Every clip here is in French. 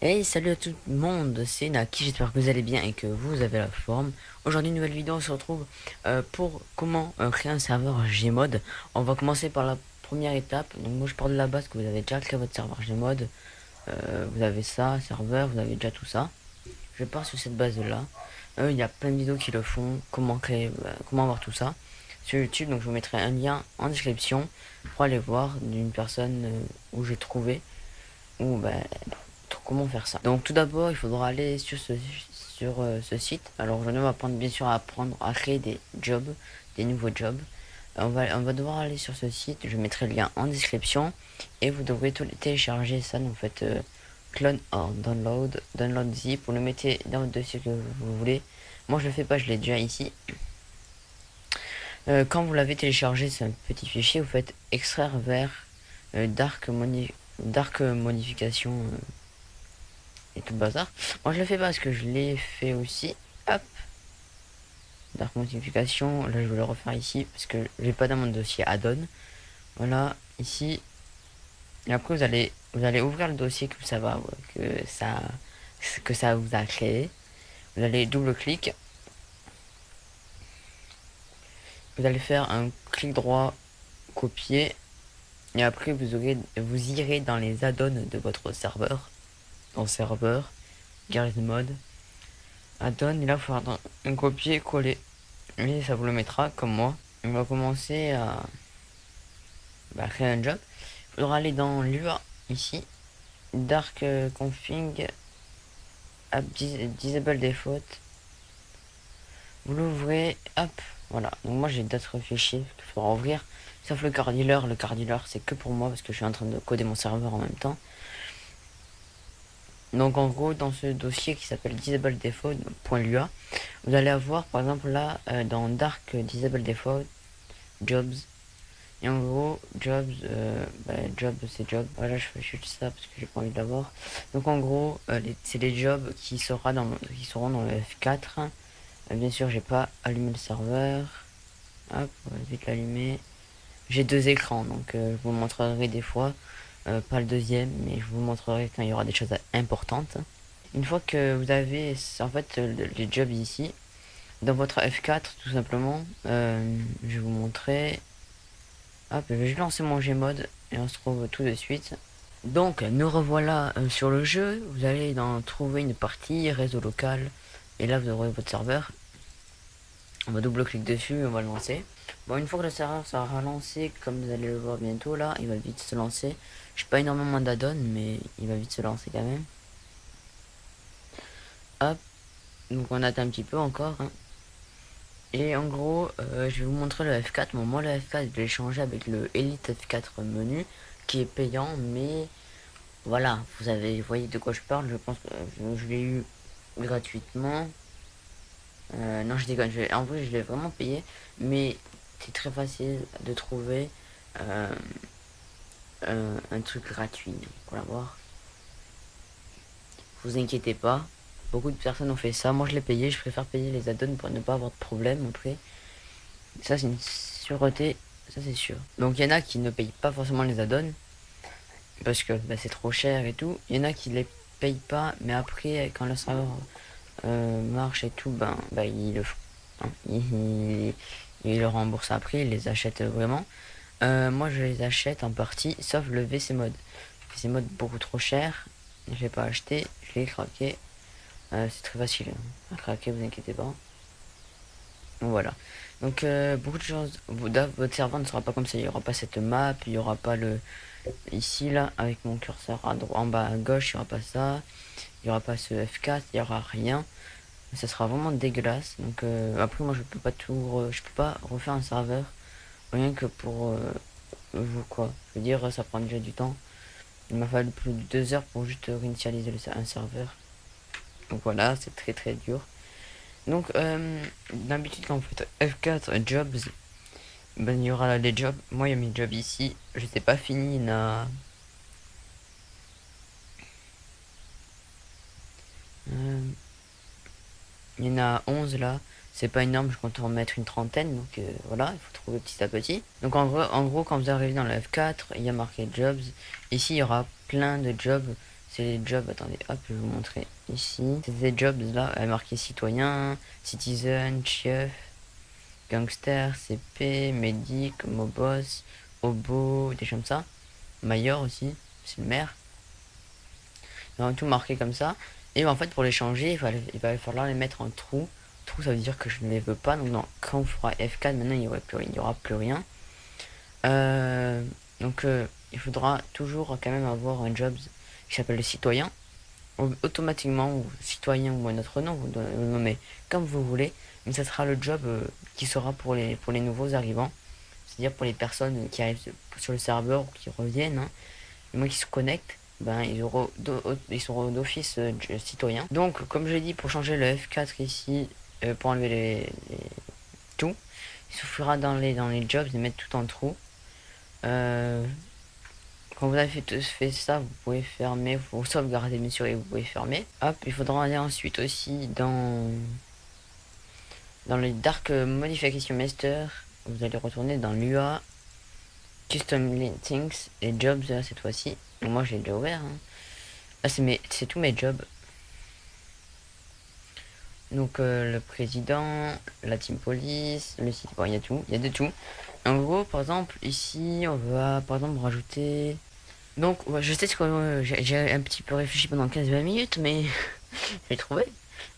Hey, salut à tout le monde, c'est Naki, j'espère que vous allez bien et que vous avez la forme. Aujourd'hui, une nouvelle vidéo, on se retrouve pour comment créer un serveur Gmod. On va commencer par la première étape. Donc moi je pars de la base que vous avez déjà créé votre serveur Gmod. Vous avez ça, serveur, vous avez déjà tout ça. Je pars sur cette base là. Il y a plein de vidéos qui le font, comment créer, comment avoir tout ça sur YouTube. Donc je vous mettrai un lien en description pour aller voir d'une personne où j'ai trouvé ou comment faire ça. Donc tout d'abord il faudra aller sur ce site. Alors je vais apprendre bien sûr à apprendre à créer des jobs, des nouveaux jobs. On va devoir aller sur ce site, je mettrai le lien en description et vous devrez télécharger ça. Donc faites clone or download zip, vous le mettez dans le dossier que vous voulez. Moi je le fais pas, je l'ai déjà ici. Quand vous l'avez téléchargé, c'est un petit fichier, vous faites extraire vers dark modification et tout le bazar. Moi je le fais parce que je l'ai fait aussi. Hop, dark modification. Là je vais le refaire ici parce que j'ai pas dans mon dossier add-on. Voilà, ici. Et après vous allez ouvrir le dossier que ça va, que ça vous a créé. Vous allez double-clic. Vous allez faire un clic droit, copier. Et après vous irez dans les add-ons de votre serveur. Dans serveur, garde mode, add-on. Et là il faut faire un copier-coller. Et ça vous le mettra comme moi. On va commencer à créer un job. Il faudra aller dans l'UA ici. Dark config app disable default. Vous l'ouvrez. Hop. Voilà. Donc moi j'ai d'autres fichiers qu'il faudra ouvrir. Sauf le car dealer. Le car dealer c'est que pour moi parce que je suis en train de coder mon serveur en même temps. Donc en gros dans ce dossier qui s'appelle disable default.lua, vous allez avoir par exemple là dans dark disable default jobs. Et en gros, jobs, job c'est job. Voilà, je fais juste ça parce que j'ai pas envie de l'avoir. Donc en gros, c'est les jobs qui seront dans le F4. Bien sûr, j'ai pas allumé le serveur. Hop, on va vite l'allumer. J'ai deux écrans, donc je vous montrerai des fois. Pas le deuxième, mais je vous montrerai quand il y aura des choses importantes. Une fois que vous avez en fait les jobs ici, dans votre F4 tout simplement, je vais vous montrer. Hop, je vais lancer mon Gmod et on se retrouve tout de suite. Donc, nous revoilà sur le jeu. Vous allez trouver une partie, réseau local. Et là, vous aurez votre serveur. On va double-cliquer dessus et on va le lancer. Bon, une fois que le serveur sera lancé, comme vous allez le voir bientôt, là, il va vite se lancer. J'ai pas énormément d'add-on, mais il va vite se lancer quand même. Hop. Donc, on attend un petit peu encore. Hein. Et en gros, je vais vous montrer le F4. Bon, moi, le F4, je l'ai changé avec le Elite F4 menu, qui est payant, mais voilà, vous voyez de quoi je parle. Je pense que je l'ai eu gratuitement. Non, je déconne. En vrai, je l'ai vraiment payé, mais c'est très facile de trouver un truc gratuit pour l'avoir. Vous inquiétez pas. Beaucoup de personnes ont fait ça. Moi, je l'ai payé. Je préfère payer les add-ons pour ne pas avoir de problème après. Ça, c'est une sûreté, ça c'est sûr. Donc, il y en a qui ne payent pas forcément les add-ons parce que c'est trop cher et tout. Il y en a qui les payent pas, mais après, quand le serveur marche et tout, ils le font. Hein. Ils le remboursent après, ils les achètent vraiment. Moi, je les achète en partie, sauf le VC mode. VC mode beaucoup trop cher. Je l'ai pas acheté, je l'ai craqué. C'est très facile à craquer, vous inquiétez pas. Voilà. Donc beaucoup de choses. Votre serveur ne sera pas comme ça. Il n'y aura pas cette map. Il n'y aura pas le ici là avec mon curseur à droite, en bas à gauche. Il n'y aura pas ça. Il n'y aura pas ce F4. Il n'y aura rien. Ça sera vraiment dégueulasse. Donc après moi je peux pas je peux pas refaire un serveur rien que pour vous quoi. Je veux dire ça prend déjà du temps. Il m'a fallu plus de 2 heures pour juste réinitialiser un serveur. Donc voilà, c'est très très dur. Donc, d'habitude, quand vous faites F4 jobs, il y aura là les jobs. Moi, il y a mes jobs ici. Je sais pas fini. Il y en a 11 là. C'est pas énorme, je compte en mettre une trentaine. Donc voilà, il faut trouver petit à petit. Donc en gros, quand vous arrivez dans le F4, il y a marqué jobs. Ici, il y aura plein de jobs. c'est les jobs. Attendez, hop, je vais vous montrer ici. C'est des jobs là, marqué citoyen, citizen, chef, gangster, CP, médic, mobos, obo, des choses comme ça. Mayor aussi, c'est le maire. Tout marqué comme ça. Et en fait, pour les changer, il va falloir les mettre en trou. Trou, ça veut dire que je ne les veux pas. Donc, quand on fera F4, maintenant, il n'y aura plus rien. Donc, il faudra toujours quand même avoir un job qui s'appelle le citoyen. Automatiquement, ou citoyen ou un autre nom, vous le nommez comme vous voulez. Mais ça sera le job qui sera pour les nouveaux arrivants. C'est-à-dire pour les personnes qui arrivent sur le serveur ou qui reviennent. Hein, et moi qui se connectent. Ben, ils seront d'office citoyens. Donc, comme je l'ai dit, pour changer le F4 ici, pour enlever tout, il suffira dans les jobs de mettre tout en trou. Quand vous avez fait ça, vous pouvez fermer, vous sauvegardez bien sûr et vous pouvez fermer. Hop, il faudra aller ensuite aussi dans les Dark Modification Master. Vous allez retourner dans l'UA, Custom Things et Jobs cette fois-ci. Moi j'ai déjà ouvert. Hein. Là c'est tous mes jobs. Donc le président, la team police, le site, bon il y a tout, il y a de tout. En gros par exemple ici on va par exemple rajouter. Donc ouais, je sais que j'ai un petit peu réfléchi pendant 15-20 minutes mais j'ai trouvé.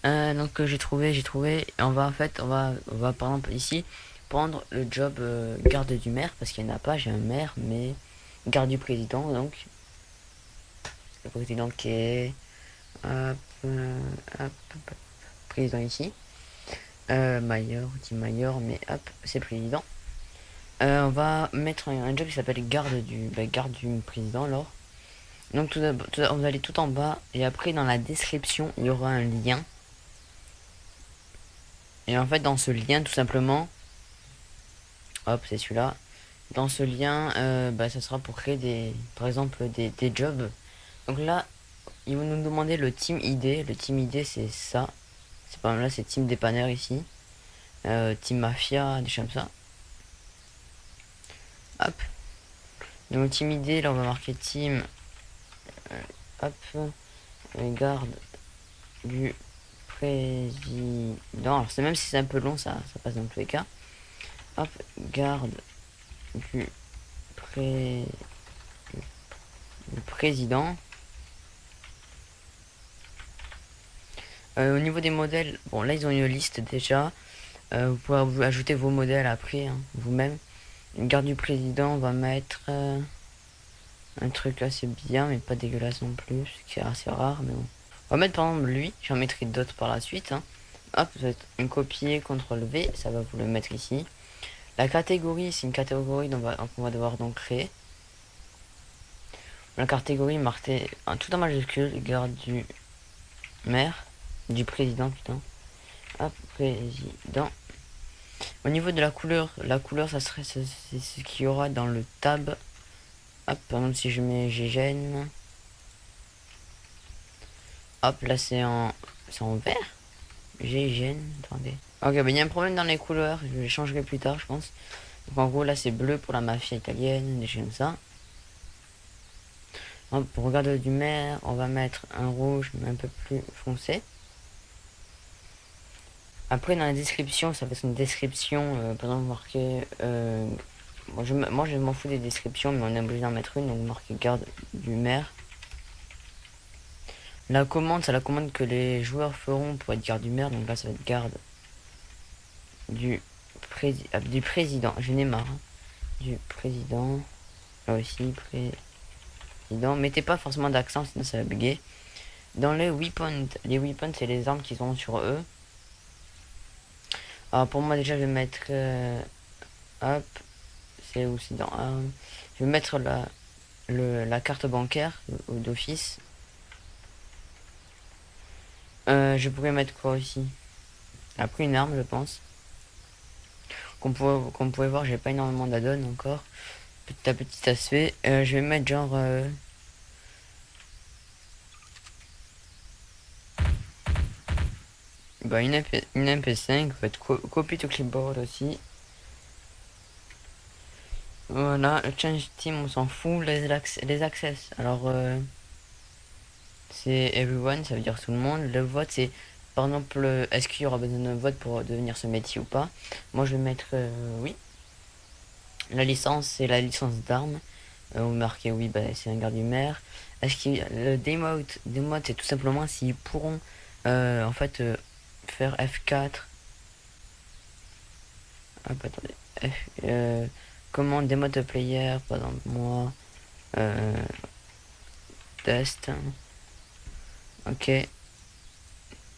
Donc j'ai trouvé. On va on va par exemple ici prendre le job garde du maire parce qu'il n'y en a pas, j'ai un maire mais garde du président donc le président qui est hop, hop, président ici. Mayor, team mayor, mais hop, c'est président. On va mettre un job qui s'appelle garde du président alors. Donc on va aller tout en bas et après dans la description il y aura un lien. Et en fait dans ce lien tout simplement, hop c'est celui-là. Dans ce lien, ça sera pour créer par exemple des jobs. Donc là, ils vont nous demander le team ID. Le team ID c'est ça. C'est pas mal là, c'est team dépanneur ici. Team mafia, des choses comme ça. Hop. Donc team ID, là on va marquer team. Hop. Garde du président. Alors c'est même si c'est un peu long, ça passe dans tous les cas. Hop. Garde du président. Au niveau des modèles, bon là ils ont une liste déjà. Vous pouvez ajouter vos modèles après, hein, vous-même. Garde du président, on va mettre un truc assez bien, mais pas dégueulasse non plus, ce qui est assez rare, mais bon. On va mettre par exemple lui, j'en mettrai d'autres par la suite. Hein. Hop, vous faites un copier, CTRL V, ça va vous le mettre ici. La catégorie, c'est une catégorie qu'on va devoir donc créer. La catégorie marquée tout en majuscule, garde du maire, du président, putain. Hop, président. Au niveau de la couleur, ça serait c'est ce qu'il y aura dans le tab. Hop, par exemple si je mets GGN. Hop, là c'est en vert. GGN, attendez. Ok, ben il y a un problème dans les couleurs, je les changerai plus tard je pense. Donc en gros là c'est bleu pour la mafia italienne, des choses comme ça. Hop, pour regarder du maire, on va mettre un rouge mais un peu plus foncé. Après dans la description, ça va être une description, par exemple marqué... moi je m'en fous des descriptions, mais on est obligé d'en mettre une, donc marqué garde du maire. La commande, c'est la commande que les joueurs feront pour être garde du maire, donc là ça va être garde du président, je n'ai marre. Hein. Du président, là aussi, président. Mettez pas forcément d'accent, sinon ça va bugger. Dans les weapons c'est les armes qu'ils ont sur eux. Alors pour moi déjà je vais mettre hop, c'est aussi dans armes. Je vais mettre la carte bancaire d'office. Je pourrais mettre quoi aussi? Après une arme je pense. Comme vous pouvez voir j'ai pas énormément d'add-on encore. Petit à petit ça se fait. Je vais mettre genre une MP5, va être copy to clipboard aussi. Voilà, le change team on s'en fout, les access. Alors c'est everyone, ça veut dire tout le monde. Le vote, c'est par exemple, est-ce qu'il y aura besoin d'un vote pour devenir ce métier ou pas. Moi, je vais mettre oui. La licence, c'est la licence d'armes. On va marquer oui, bah, c'est un garde du maire. Est-ce qu'il le demote, c'est tout simplement s'ils pourront en fait faire F4. Hop, attendez. Commande demote player, par exemple moi. Euh, test. Ok.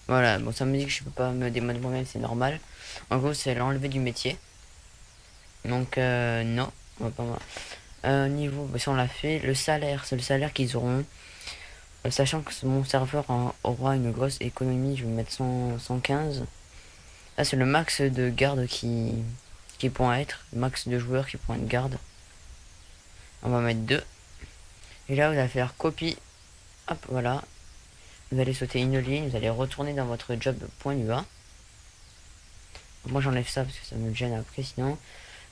Voilà, bon ça me dit que je peux pas me démoder moi-même, c'est normal. En gros, c'est l'enlever du métier. Donc non, on va pas. Niveau, bah, si on l'a fait, le salaire, c'est le salaire qu'ils auront. Sachant que mon serveur aura une grosse économie, je vais mettre 115. Là, c'est le max de garde qui pourront être. Max de joueurs qui pourront être garde. On va mettre 2. Et là, vous allez faire copie. Hop, voilà. Vous allez sauter une ligne, vous allez retourner dans votre job.ua. Moi, j'enlève ça parce que ça me gêne après, sinon.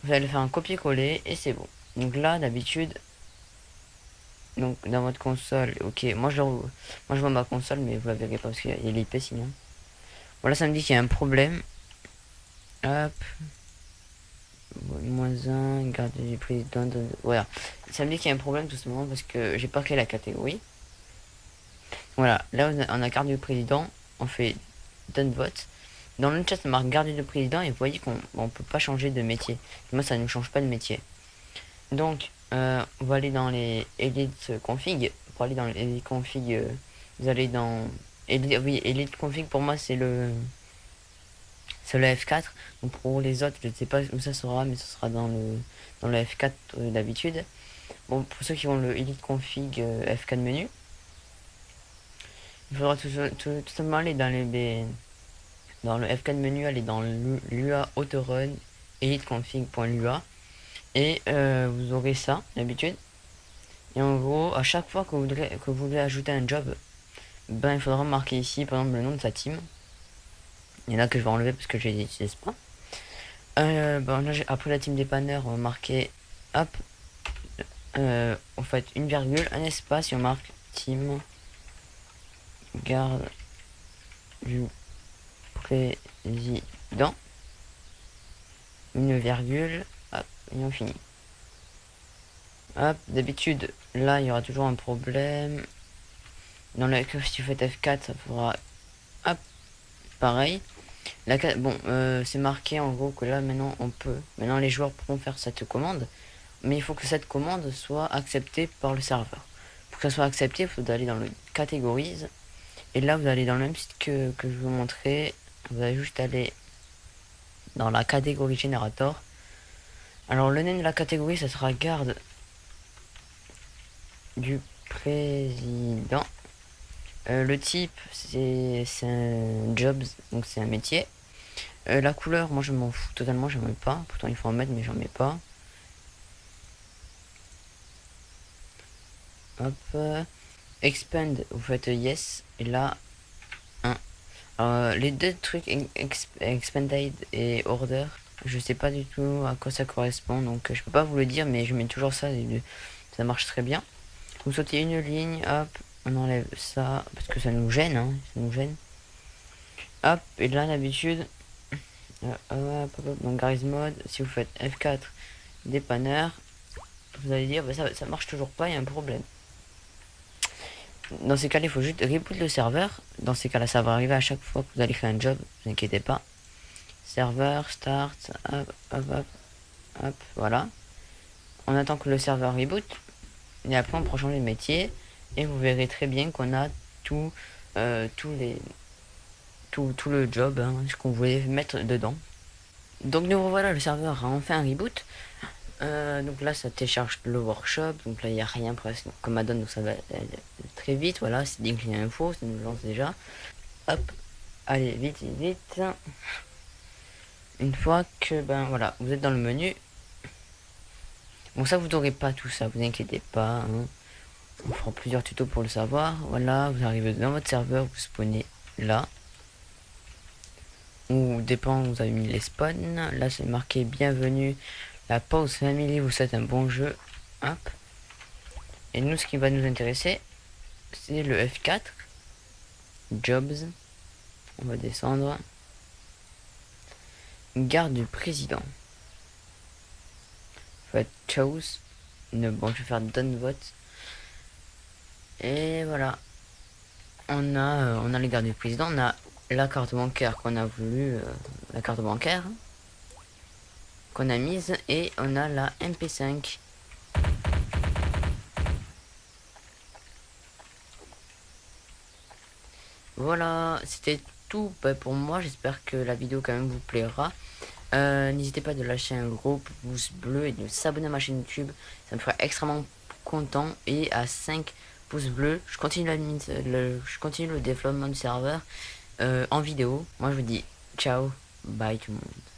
Vous allez faire un copier-coller et c'est bon. Donc là, d'habitude, donc dans votre console, ok, moi je vois ma console, mais vous la verrez pas parce qu'il y a l'IP sinon. Voilà, ça me dit qu'il y a un problème. Hop. -1, garde du président. Voilà. Ça me dit qu'il y a un problème tout simplement parce que j'ai pas créé la catégorie. Voilà, là on a garde du président, on fait donne vote. Dans le chat ça marque garde du président et vous voyez qu'on peut pas changer de métier. Moi ça ne change pas de métier. Donc on va aller dans les Elite config. Pour aller dans les Elite config, vous allez dans oui, Elite config pour moi c'est le F4. Donc pour les autres, je ne sais pas où ça sera, mais ce sera dans le F4 d'habitude. Bon, pour ceux qui ont le Elite config F4 menu, il faudra tout simplement aller dans le F4 menu, aller dans l'UA autorun elite config.lua et vous aurez ça d'habitude. Et en gros, à chaque fois que vous voulez ajouter un job, ben il faudra marquer ici par exemple le nom de sa team. Il y en a que je vais enlever parce que je les utilise pas. Bon, là, après la team dépanneur, on va marquer hop, on fait une virgule, un espace et on marque team garde du président, une virgule, hop, et on finit. Hop, d'habitude, là, il y aura toujours un problème. Dans le si vous faites F4, ça fera, hop, pareil. Bon, c'est marqué en gros que là, maintenant les joueurs pourront faire cette commande, mais il faut que cette commande soit acceptée par le serveur. Pour que ça soit accepté, il faut aller dans le catégorise. Et là, vous allez dans le même site que je vous montrais. Vous allez juste aller dans la catégorie générateur. Alors, le nom de la catégorie, ça sera garde du président. Le type, c'est un job, donc c'est un métier. La couleur, moi je m'en fous totalement, j'en mets pas. Pourtant, il faut en mettre, mais j'en mets pas. Hop. Expand, vous faites yes. Et là, 1. Les deux trucs, expanded et order, je sais pas du tout à quoi ça correspond. Donc, je peux pas vous le dire, mais je mets toujours ça. Ça marche très bien. Vous sautez une ligne, hop. On enlève ça parce que ça nous gêne, hein, ça nous gêne. Hop, et là d'habitude, donc Garry's Mode, si vous faites F4 dépanneur, vous allez dire bah, ça marche toujours pas, il y a un problème. Dans ces cas-là, il faut juste reboot le serveur. Dans ces cas-là, ça va arriver à chaque fois que vous allez faire un job, ne vous inquiétez pas. Serveur, start, hop, voilà. On attend que le serveur reboot. Et après, on pourra changer de métier. Et vous verrez très bien qu'on a tout le job ce qu'on voulait mettre dedans. Donc nous revoilà, le serveur a enfin un reboot. Donc là ça télécharge le workshop, donc là il n'y a rien presque comme add-on, donc ça va très vite. Voilà, c'est dit qu'il y a info, ça nous lance déjà. Hop, allez vite. Une fois que voilà, vous êtes dans le menu. Bon, ça vous n'aurez pas tout ça, vous inquiétez pas, hein. On fera plusieurs tutos pour le savoir. Voilà, vous arrivez dans votre serveur, vous spawnez là. Ou dépend, vous avez mis les spawns. Là c'est marqué bienvenue. La pause family vous souhaite un bon jeu. Hop. Et nous, ce qui va nous intéresser, c'est le F4. Jobs. On va descendre. Garde du président. Je vais être Chaos. Bon, je vais faire Don't Vote. Et voilà. On a les gardes du président. On a la carte bancaire qu'on a voulu. La carte bancaire. Qu'on a mise. Et on a la MP5. Voilà, c'était tout pour moi. J'espère que la vidéo quand même vous plaira. N'hésitez pas de lâcher un gros pouce bleu et de s'abonner à ma chaîne YouTube. Ça me ferait extrêmement content. Et à 5 pouces bleus, je continue le développement du serveur en vidéo. Moi je vous dis ciao, bye tout le monde.